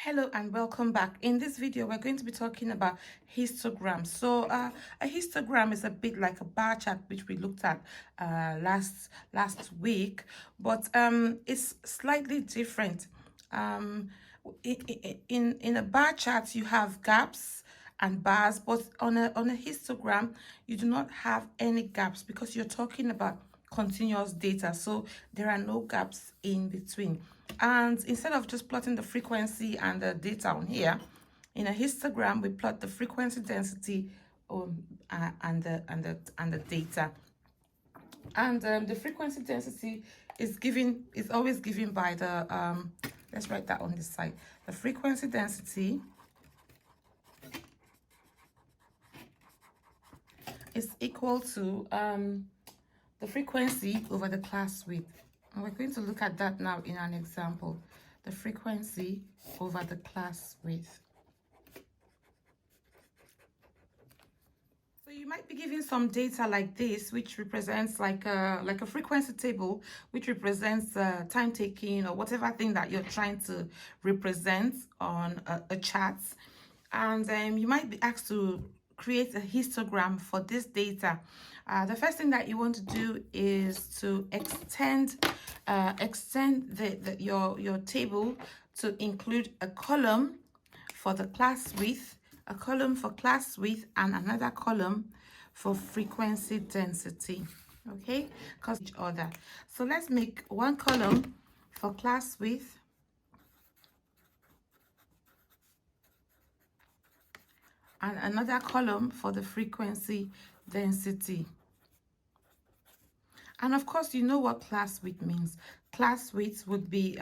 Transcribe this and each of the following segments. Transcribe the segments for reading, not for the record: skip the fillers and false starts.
Hello and welcome back. In this video, we're going to be talking about histograms. So a histogram is a bit like a bar chart, which we looked at last week, but it's slightly different. In a bar chart, you have gaps and bars, but on a histogram, you do not have any gaps because you're talking about continuous data, so there are no gaps in between. And instead of just plotting the frequency and the data on here, in a histogram we plot the frequency density and the data. And the frequency density is always given by the let's write that on this side. The frequency density is equal to the frequency over the class width. And we're going to look at that now in an example. The frequency over the class width. So you might be given some data like this, which represents like a frequency table, which represents time taking or whatever thing that you're trying to represent on a chart. And you might be asked to create a histogram for this data. The first thing that you want to do is to extend your table to include a column for the class width, a column for class width, and another column for frequency density. Okay, because each other. So let's make one column for class width, and another column for the frequency density. And of course, you know what class width means. Class width would be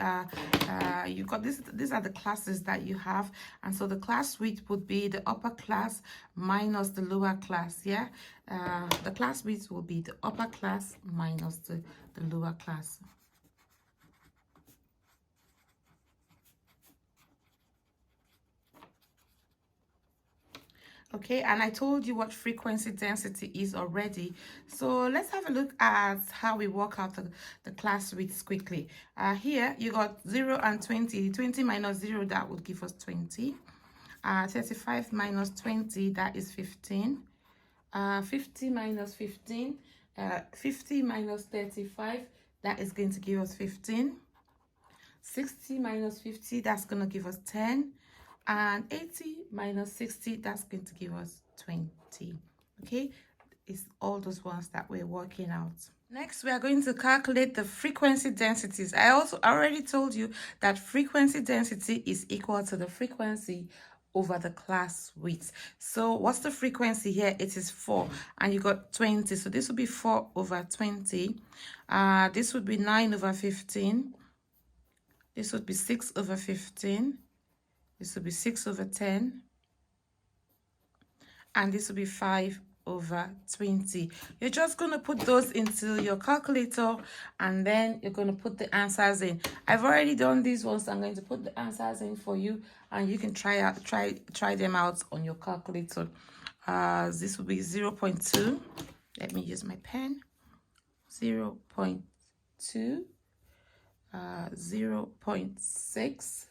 you've got this. These are the classes that you have, and so the class width would be the upper class minus the lower class. Yeah, the class width will be the upper class minus the lower class. Okay, and I told you what frequency density is already. So let's have a look at how we work out the class widths quickly. Here you got 0 and 20. 20 minus 0, that would give us 20. 35 minus 20, that is 15. 50 minus 15, 50 minus 35, that is going to give us 15. 60 minus 50, that's going to give us 10. And 80 minus 60, that's going to give us 20. Okay, it's all those ones that we're working out. Next, we are going to calculate the frequency densities. I already told you that frequency density is equal to the frequency over the class width. So what's the frequency here? It is 4, and you got 20. So this would be 4 over 20. This would be 9 over 15. This would be 6 over 15. This will be 6 over 10. And this will be 5 over 20. You're just going to put those into your calculator, and then you're going to put the answers in. I've already done these ones. I'm going to put the answers in for you, and you can try them out on your calculator. This will be 0.2. Let me use my pen. 0.2, 0.6.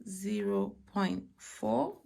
0.4,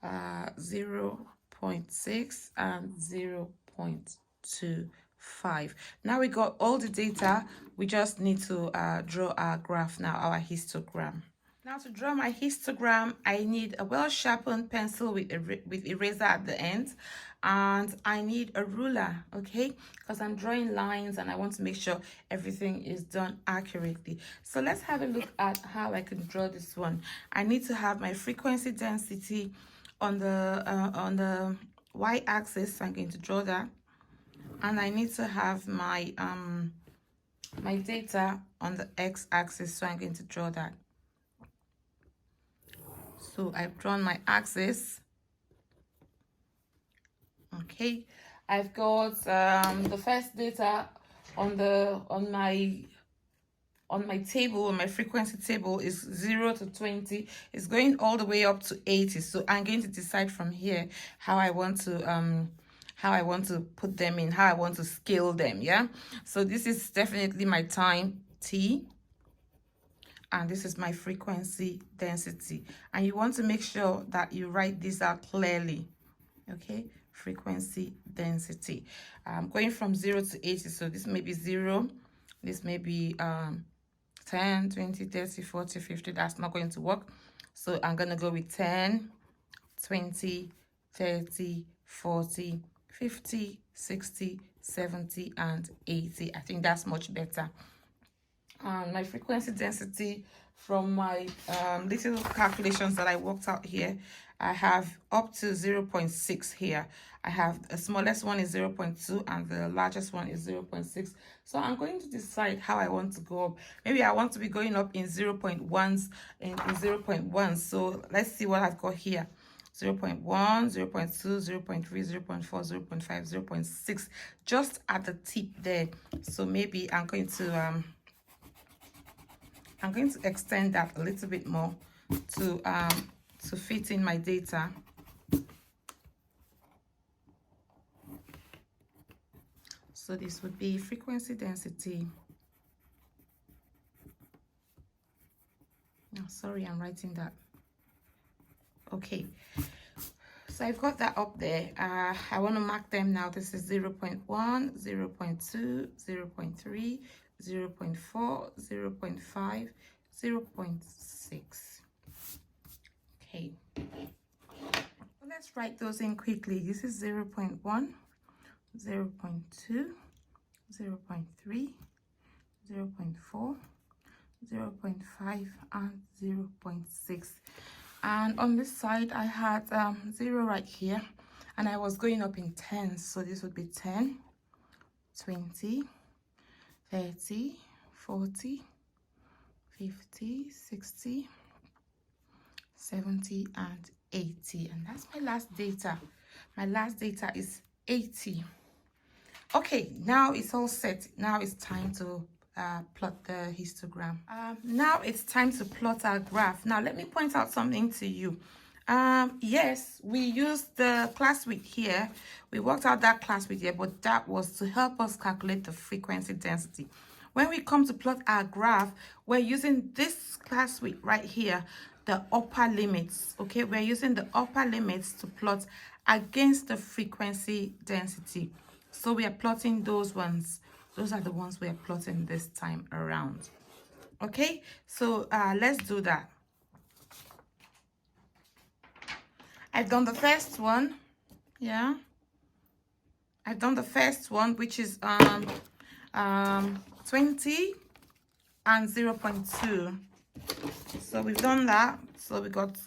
0.6, and 0.25. Now we got all the data. We just need to draw our graph now, our histogram. Now to draw my histogram, I need a well-sharpened pencil with eraser at the end, and I need a ruler, okay, because I'm drawing lines and I want to make sure everything is done accurately. So let's have a look at how I can draw this one. I need to have my frequency density on the y-axis. I'm going to draw that, and I need to have my my data on the x-axis, so I'm going to draw that. So I've drawn my axis. Okay, I've got the first data on my table, on my frequency table, is 0 to 20. It's going all the way up to 80. So I'm going to decide from here how I want to put them in, how I want to scale them. Yeah, so this is definitely my time t. and this is my frequency density. And you want to make sure that you write this out clearly. Okay, frequency density. Going from 0 to 80, so this may be 0, this may be 10, 20, 30, 40, 50. That's not going to work. So I'm going to go with 10, 20, 30, 40, 50, 60, 70, and 80. I think that's much better. My frequency density from my little calculations that I worked out here, I have up to 0.6 here. I have the smallest one is 0.2 and the largest one is 0.6. So I'm going to decide how I want to go up. Maybe I want to be going up in 0.1s in 0.1. So let's see what I've got here. 0.1, 0.2, 0.3, 0.4, 0.5, 0.6, just at the tip there. So maybe I'm going to extend that a little bit more to fit in my data. So this would be frequency density. Oh, sorry, I'm writing that. Okay, so I've got that up there. I want to mark them now. This is 0.1, 0.2, 0.3, 0.4, 0.5, 0.6. Okay, well, let's write those in quickly. This is 0.1, 0.2, 0.3, 0.4, 0.5, and 0.6. And on this side I had 0 right here, and I was going up in 10, so this would be 10, 20, 30, 40, 50, 60, 70, and 80. And that's my last data. My last data is 80. Okay, now it's all set. Now it's time to plot the histogram. Now it's time to plot our graph. Now let me point out something to you. Yes, we used the class width here. We worked out that class width here, but that was to help us calculate the frequency density. When we come to plot our graph, we're using this class width right here, the upper limits. Okay, we're using the upper limits to plot against the frequency density. So we are plotting those ones. Those are the ones we are plotting this time around. Okay, so let's do that. I've done the first one. Yeah, I've done the first one, which is 20 and 0.2. So we've done that. So we got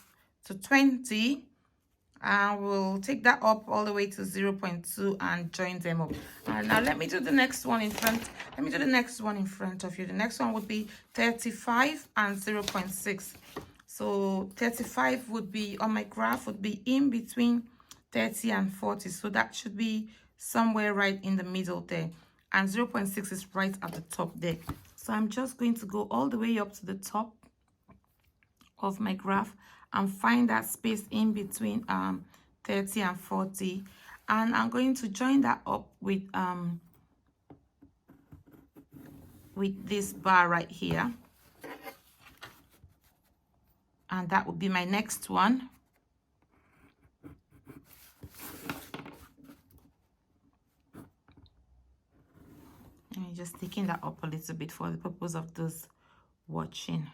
to 20, and we'll take that up all the way to 0.2 and join them up. Now let me do the next one in front. Let me do the next one in front of you. The next one would be 35 and 0.6. So 35 would be, on my graph, would be in between 30 and 40. So that should be somewhere right in the middle there. And 0.6 is right at the top there. So I'm just going to go all the way up to the top of my graph and find that space in between 30 and 40, and I'm going to join that up with this bar right here, and that would be my next one. And just taking that up a little bit for the purpose of those watching.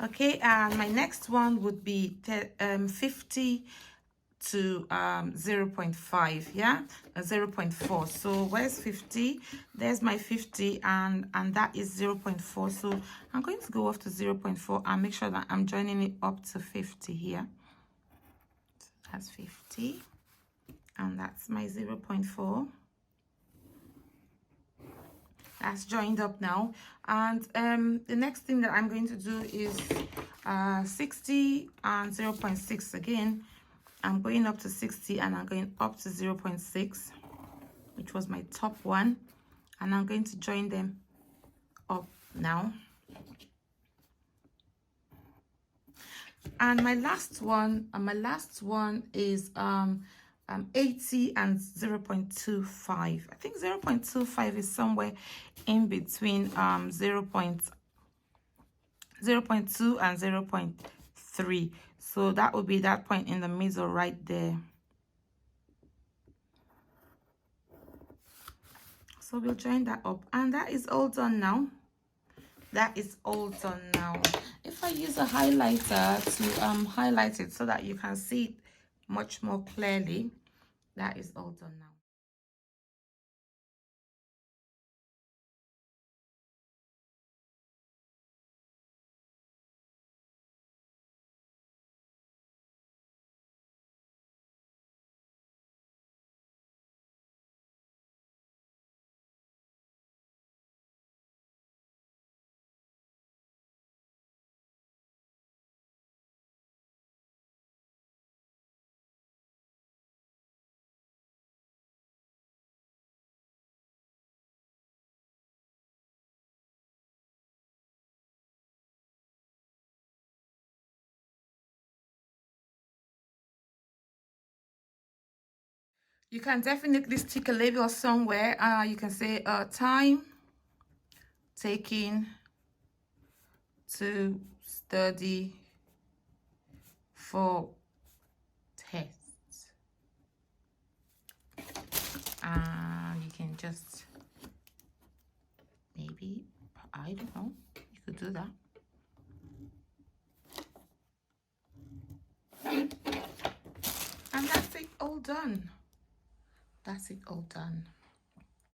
Okay, my next one would be 50 to 0.5, yeah, 0.4. So where's 50? There's my 50, and that is 0.4. So I'm going to go off to 0.4 and make sure that I'm joining it up to 50 here. So that's 50, and that's my 0.4. That's joined up now, and the next thing that I'm going to do is 60 and 0.6. Again, I'm going up to 60 and I'm going up to 0.6, which was my top one, and I'm going to join them up now. And my last one is 80 and 0.25. I think 0.25 is somewhere in between 0.2 and 0.3. So that would be that point in the middle right there. So we'll join that up, and that is all done now. That is all done now. If I use a highlighter to highlight it so that you can see it much more clearly, that is all done now. You can definitely stick a label somewhere. You can say time taken to study for tests. And you can just maybe, I don't know, you could do that. And that's it all done. That's it all done.